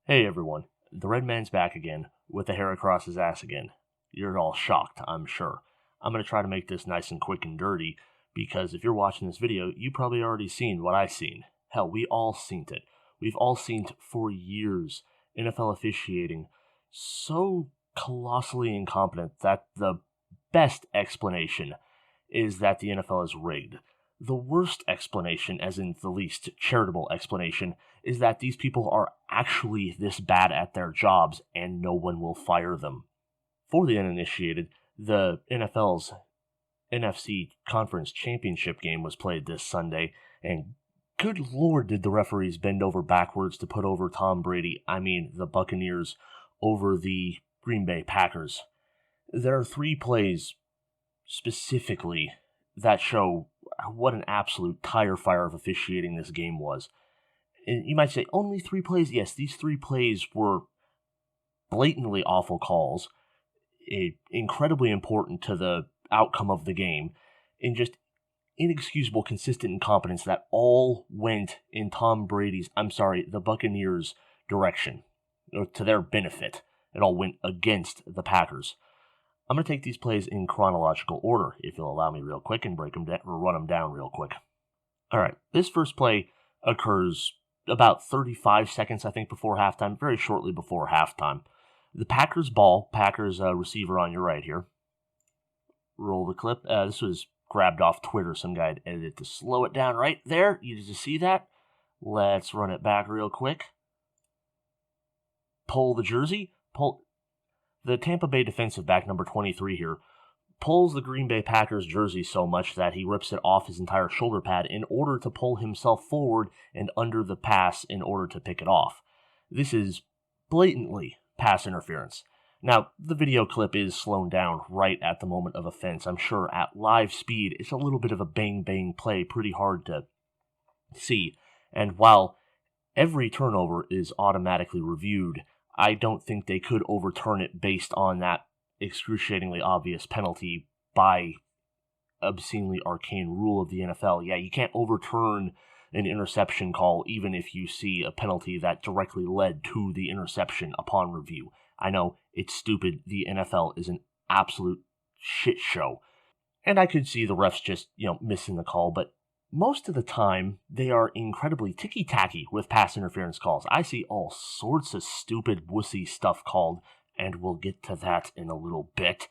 Hey everyone, the Red Man's back again, with the hair across his ass again. You're all shocked, I'm sure. I'm going to try to make this nice and quick and dirty, because if you're watching this video, you probably already seen what I've seen. Hell, we all seen it. We've all seen it for years. NFL officiating so colossally incompetent that the best explanation is that the NFL is rigged. The worst explanation, as in the least charitable explanation, is that these people are actually this bad at their jobs and no one will fire them. For the uninitiated, the NFL's NFC Conference Championship game was played this Sunday, and good lord did the referees bend over backwards to put over Tom Brady, the Buccaneers, over the Green Bay Packers. There are 3 plays specifically that show what an absolute tire fire of officiating this game was. And you might say, only 3 plays? Yes, these 3 plays were blatantly awful calls, incredibly important to the outcome of the game, and just inexcusable, consistent incompetence that all went in the Buccaneers' direction, or to their benefit. It all went against the Packers. I'm going to take these plays in chronological order, if you'll allow me real quick, and break them down, or run them down real quick. All right, this first play occurs about 35 seconds, I think, before halftime, very shortly before halftime. The Packers ball, Packers receiver on your right here. Roll the clip. This was grabbed off Twitter. Some guy had edited to slow it down right there. You just see that? Let's run it back real quick. Pull the jersey. The Tampa Bay defensive back, number 23 here, pulls the Green Bay Packers jersey so much that he rips it off his entire shoulder pad in order to pull himself forward and under the pass in order to pick it off. This is blatantly pass interference. Now, the video clip is slowed down right at the moment of offense. I'm sure at live speed, it's a little bit of a bang-bang play, pretty hard to see. And while every turnover is automatically reviewed, I don't think they could overturn it based on that excruciatingly obvious penalty by obscenely arcane rule of the NFL. Yeah, you can't overturn an interception call even if you see a penalty that directly led to the interception upon review. I know, it's stupid. The NFL is an absolute shit show. And I could see the refs just, missing the call, but most of the time, they are incredibly ticky-tacky with pass interference calls. I see all sorts of stupid, wussy stuff called, and we'll get to that in a little bit.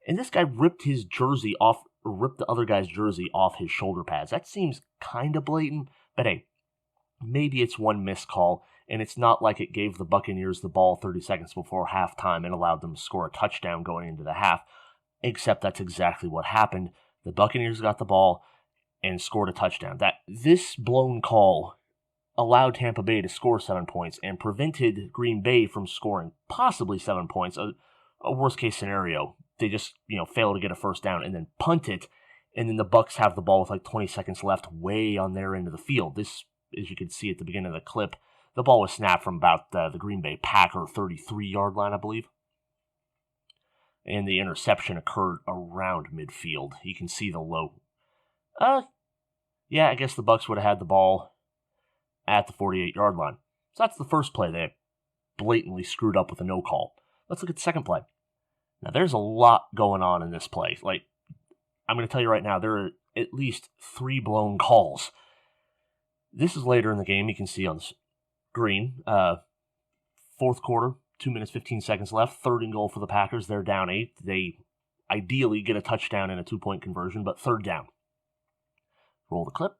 And this guy ripped the other guy's jersey off his shoulder pads. That seems kind of blatant, but hey, maybe it's one missed call, and it's not like it gave the Buccaneers the ball 30 seconds before halftime and allowed them to score a touchdown going into the half, except that's exactly what happened. The Buccaneers got the ball and scored a touchdown. This blown call allowed Tampa Bay to score 7 points and prevented Green Bay from scoring possibly 7 points, a worst-case scenario. They just, fail to get a first down and then punt it, and then the Bucs have the ball with like 20 seconds left way on their end of the field. This, as you can see at the beginning of the clip, the ball was snapped from about the Green Bay Packer 33-yard line, I believe. And the interception occurred around midfield. You can see the low. Yeah, I guess the Bucs would have had the ball at the 48-yard line. So that's the first play they blatantly screwed up with a no call. Let's look at the second play. Now, there's a lot going on in this play. I'm going to tell you right now, there are at least 3 blown calls. This is later in the game. You can see on the screen. Fourth quarter, 2 minutes, 15 seconds left. 3rd and goal for the Packers. They're down 8. They ideally get a touchdown and a 2-point conversion, but 3rd down. Roll the clip.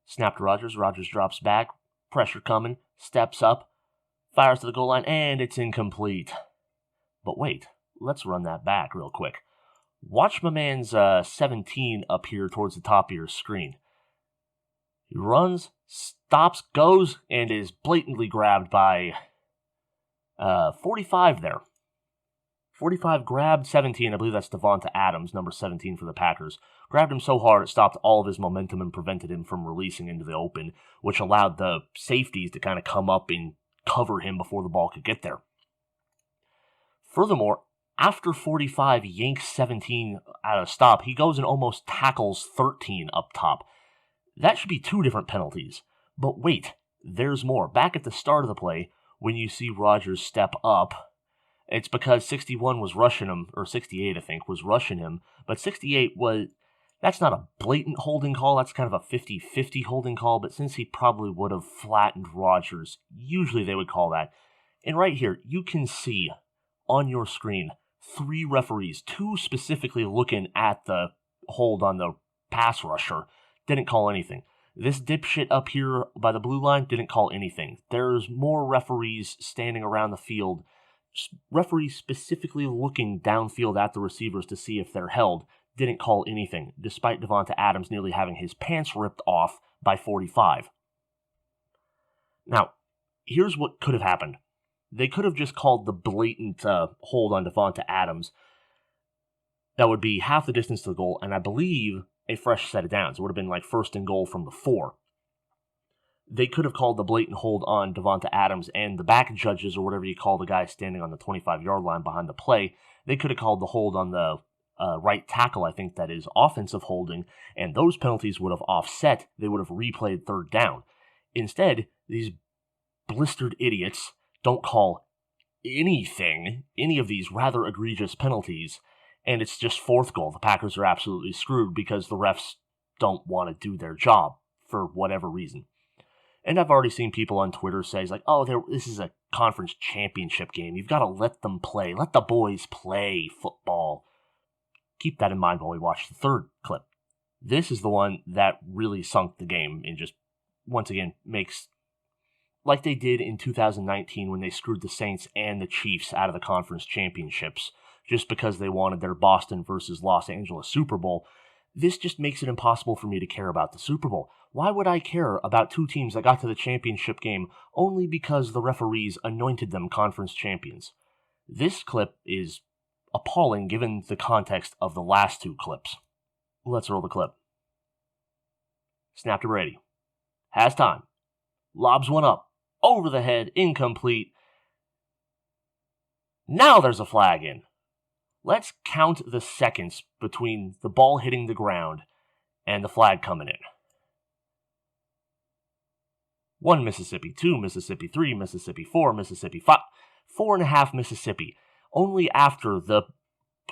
Snap to Rodgers. Rodgers drops back. Pressure coming. Steps up. Fires to the goal line, and it's incomplete. But wait, let's run that back real quick. Watch my man's 17 up here towards the top of your screen. He runs, stops, goes, and is blatantly grabbed by 45 there. 45 grabbed 17, I believe that's Devonta Adams, number 17 for the Packers. Grabbed him so hard it stopped all of his momentum and prevented him from releasing into the open, which allowed the safeties to kind of come up and cover him before the ball could get there. Furthermore, after 45 yanks 17 out of stop, he goes and almost tackles 13 up top. That should be 2 different penalties. But wait, there's more. Back at the start of the play, when you see Rodgers step up, it's because 61 was rushing him, or 68, I think, was rushing him. But 68 that's not a blatant holding call. That's kind of a 50-50 holding call. But since he probably would have flattened Rodgers, usually they would call that. And right here, you can see on your screen 3 referees, 2 specifically looking at the hold on the pass rusher, didn't call anything. This dipshit up here by the blue line didn't call anything. There's more referees standing around the field, referees specifically looking downfield at the receivers to see if they're held, didn't call anything, despite Davante Adams nearly having his pants ripped off by 45. Now, here's what could have happened. They could have just called the blatant hold on Davante Adams. That would be half the distance to the goal, and I believe a fresh set of downs. It would have been like 1st and goal from the 4. They could have called the blatant hold on Davante Adams, and the back judges, or whatever you call the guy standing on the 25-yard line behind the play, they could have called the hold on the right tackle, I think that is offensive holding, and those penalties would have offset. They would have replayed 3rd down. Instead, these blistered idiots don't call anything, any of these rather egregious penalties, and it's just 4th goal. The Packers are absolutely screwed because the refs don't want to do their job for whatever reason. And I've already seen people on Twitter say, like, oh, this is a conference championship game. You've got to let them play. Let the boys play football. Keep that in mind while we watch the 3rd clip. This is the one that really sunk the game and just, once again, makes, like they did in 2019 when they screwed the Saints and the Chiefs out of the conference championships just because they wanted their Boston versus Los Angeles Super Bowl. This just makes it impossible for me to care about the Super Bowl. Why would I care about 2 teams that got to the championship game only because the referees anointed them conference champions? This clip is appalling given the context of the last 2 clips. Let's roll the clip. Snap to Brady. Has time. Lobs one up. Over the head. Incomplete. Now there's a flag in. Let's count the seconds between the ball hitting the ground and the flag coming in. 1 Mississippi, 2 Mississippi, 3 Mississippi, 4 Mississippi, 5, 4.5 Mississippi. Only after the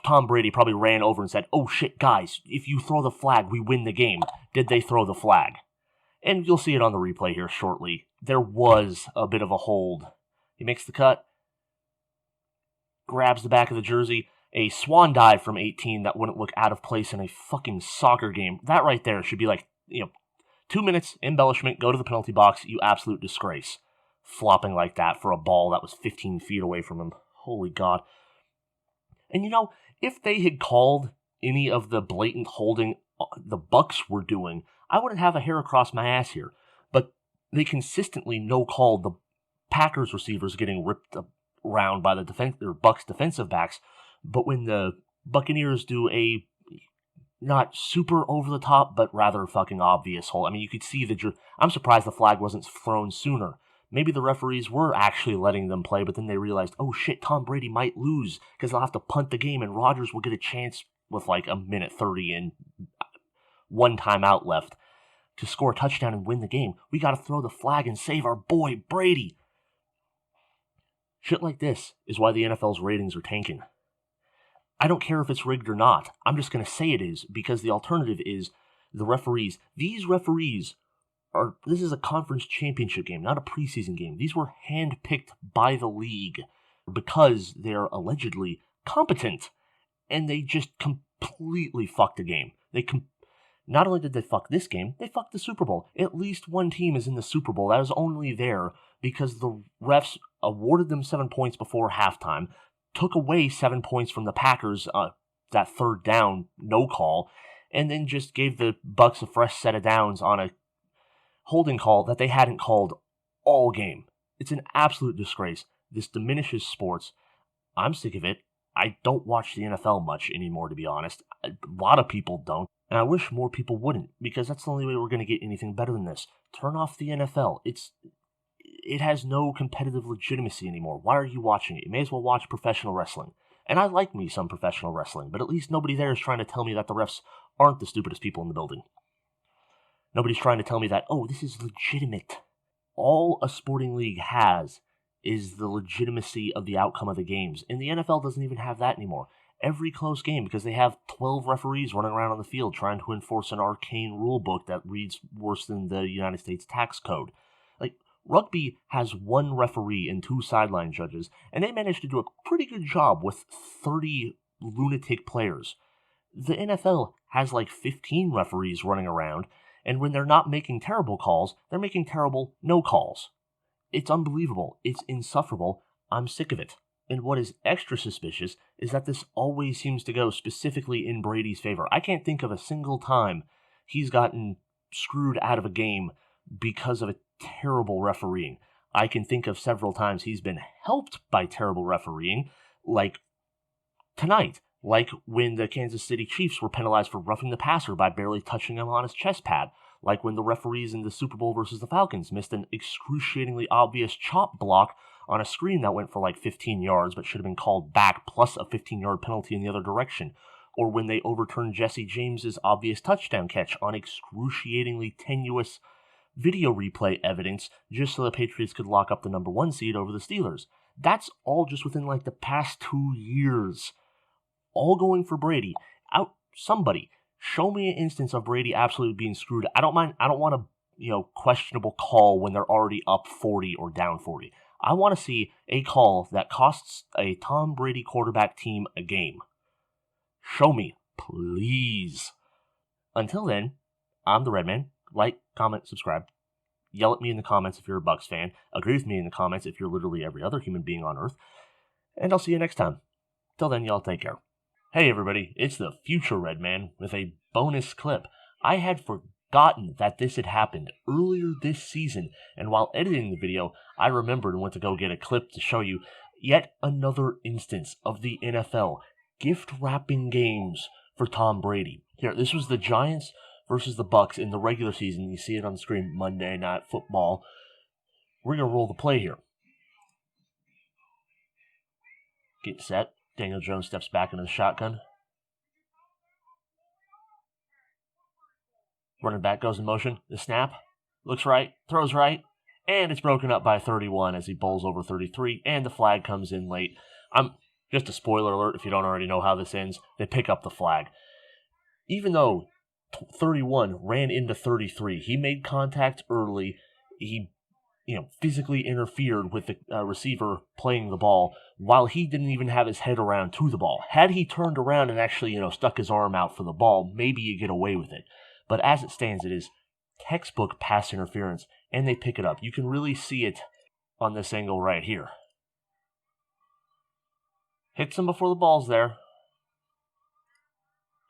Tom Brady probably ran over and said, oh shit, guys, if you throw the flag, we win the game, did they throw the flag. And you'll see it on the replay here shortly. There was a bit of a hold. He makes the cut, grabs the back of the jersey, a swan dive from 18 that wouldn't look out of place in a fucking soccer game. That right there should be like, 2 minutes, embellishment, go to the penalty box, you absolute disgrace. Flopping like that for a ball that was 15 feet away from him. Holy God. And if they had called any of the blatant holding the Bucs were doing, I wouldn't have a hair across my ass here. But they consistently no-called the Packers receivers getting ripped around by the Bucs defensive backs. But when the Buccaneers do a not super over the top, but rather fucking obvious hold, you could see I'm surprised the flag wasn't thrown sooner. Maybe the referees were actually letting them play, but then they realized, oh shit, Tom Brady might lose because they'll have to punt the game and Rodgers will get a chance with like a minute 30 and 1 timeout left to score a touchdown and win the game. We got to throw the flag and save our boy Brady. Shit like this is why the NFL's ratings are tanking. I don't care if it's rigged or not. I'm just going to say it is because the alternative is the referees. These referees this is a conference championship game, not a preseason game. These were handpicked by the league because they're allegedly competent, and they just completely fucked the game. Not only did they fuck this game, they fucked the Super Bowl. At least one team is in the Super Bowl that is only there because the refs awarded them 7 points before halftime, took away 7 points from the Packers, that 3rd down no call, and then just gave the Bucs a fresh set of downs on a holding call that they hadn't called all game. It's an absolute disgrace. This diminishes sports. I'm sick of it. I don't watch the NFL much anymore, to be honest. A lot of people don't, and I wish more people wouldn't, because that's the only way we're going to get anything better than this. Turn off the NFL. It has no competitive legitimacy anymore. Why are you watching it? You may as well watch professional wrestling. And I like me some professional wrestling, but at least nobody there is trying to tell me that the refs aren't the stupidest people in the building. Nobody's trying to tell me that, oh, this is legitimate. All a sporting league has is the legitimacy of the outcome of the games. And the NFL doesn't even have that anymore. Every close game, because they have 12 referees running around on the field trying to enforce an arcane rule book that reads worse than the United States tax code. Like, rugby has one referee and 2 sideline judges, and they managed to do a pretty good job with 30 lunatic players. The NFL has like 15 referees running around, and when they're not making terrible calls, they're making terrible no calls. It's unbelievable. It's insufferable. I'm sick of it. And what is extra suspicious is that this always seems to go specifically in Brady's favor. I can't think of a single time he's gotten screwed out of a game because of a terrible refereeing. I can think of several times he's been helped by terrible refereeing, like tonight, like when the Kansas City Chiefs were penalized for roughing the passer by barely touching him on his chest pad, like when the referees in the Super Bowl versus the Falcons missed an excruciatingly obvious chop block on a screen that went for like 15 yards but should have been called back, plus a 15-yard penalty in the other direction, or when they overturned Jesse James's obvious touchdown catch on excruciatingly tenuous video replay evidence just so the Patriots could lock up the number 1 seed over the Steelers. That's all just within like the past 2 years. All going for Brady. Somebody, show me an instance of Brady absolutely being screwed. I don't want a questionable call when they're already up 40 or down 40. I want to see a call that costs a Tom Brady quarterback team a game. Show me, please. Until then, I'm the Red Man. Like, comment, subscribe. Yell at me in the comments if you're a Bucs fan. Agree with me in the comments if you're literally every other human being on Earth. And I'll see you next time. Till then, y'all take care. Hey everybody, it's the future Red Man with a bonus clip. I had forgotten that this had happened earlier this season, and while editing the video, I remembered and went to go get a clip to show you yet another instance of the NFL gift-wrapping games for Tom Brady. Here, this was the Giants versus the Bucs in the regular season. You see it on the screen, Monday Night Football. We're going to roll the play here. Get set. Daniel Jones steps back into the shotgun. Running back goes in motion. The snap. Looks right. Throws right. And it's broken up by 31 as he bowls over 33. And the flag comes in late. Just a spoiler alert if you don't already know how this ends. They pick up the flag. Even though 31 ran into 33, he made contact early. He physically interfered with the receiver playing the ball while he didn't even have his head around to the ball. Had he turned around and actually, stuck his arm out for the ball, maybe you get away with it. But as it stands, it is textbook pass interference, and they pick it up. You can really see it on this angle right here. Hits him before the ball's there.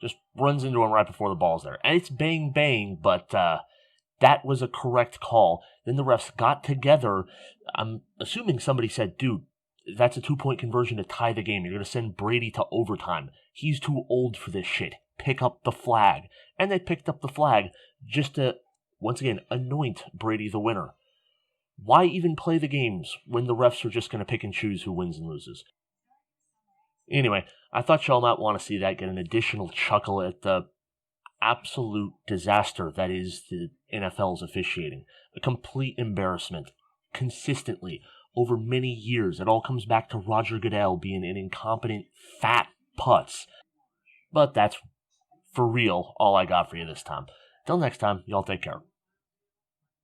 Just runs into him right before the ball's there. And it's bang, bang, but that was a correct call. Then the refs got together. I'm assuming somebody said, dude, that's a 2-point conversion to tie the game. You're going to send Brady to overtime. He's too old for this shit. Pick up the flag. And they picked up the flag just to, once again, anoint Brady the winner. Why even play the games when the refs are just going to pick and choose who wins and loses? Anyway, I thought y'all might want to see that, get an additional chuckle at the absolute disaster that is the NFL's officiating. A complete embarrassment, consistently, over many years. It all comes back to Roger Goodell being an incompetent fat putz. But that's, for real, all I got for you this time. Till next time, y'all take care.